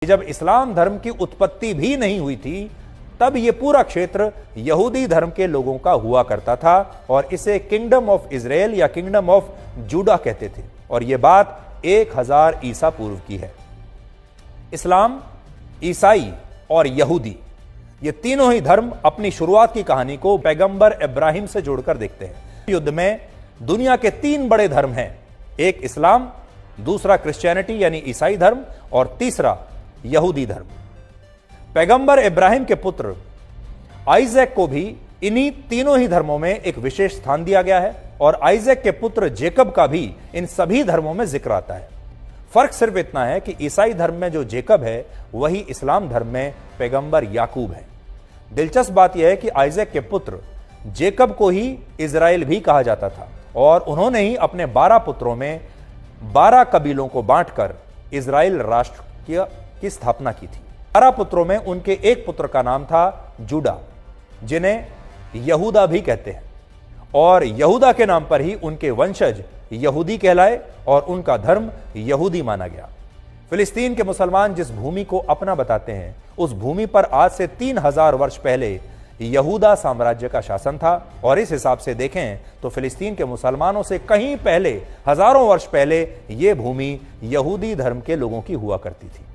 जब इस्लाम धर्म की उत्पत्ति भी नहीं हुई थी, तब यह पूरा क्षेत्र यहूदी धर्म के लोगों का हुआ करता था और इसे किंगडम ऑफ इजराइल या किंगडम ऑफ जूडा कहते थे। और यह बात 1000 ईसा पूर्व की है। इस्लाम, ईसाई और यहूदी, ये तीनों ही धर्म अपनी शुरुआत की कहानी को पैगंबर इब्राहिम से जोड़कर देखते हैं। युद्ध में दुनिया के 3 बड़े धर्म हैं, एक इस्लाम, दूसरा क्रिश्चियनिटी यानी ईसाई धर्म और तीसरा यहूदी धर्म। पैगंबर इब्राहिम के पुत्र आइजैक को भी इन्हीं तीनों ही धर्मों में एक विशेष स्थान दिया गया है और आइजैक के पुत्र जेकब का भी इन सभी धर्मों में जिक्र आता है। फर्क सिर्फ इतना है कि ईसाई धर्म में जो जेकब है वही इस्लाम धर्म में पैगंबर याकूब है। दिलचस्प बात यह है कि आइजैक के पुत्र जेकब को ही इजराइल भी कहा जाता था और उन्होंने ही अपने 12 पुत्रों में 12 कबीलों को बांटकर इजराइल राष्ट्र की स्थापना की थी। 12 पुत्रों में उनके एक पुत्र का नाम था जूडा, जिन्हें यहूदा भी कहते हैं, और यहूदा के नाम पर ही उनके वंशज यहूदी कहलाए और उनका धर्म यहूदी माना गया। फिलिस्तीन के मुसलमान जिस भूमि को अपना बताते हैं, उस भूमि पर आज से 3000 वर्ष पहले यहूदा साम्राज्य का शासन था और इस हिसाब से देखें तो फिलिस्तीन के मुसलमानों से कहीं पहले, हजारों वर्ष पहले, यह भूमि यहूदी धर्म के लोगों की हुआ करती थी।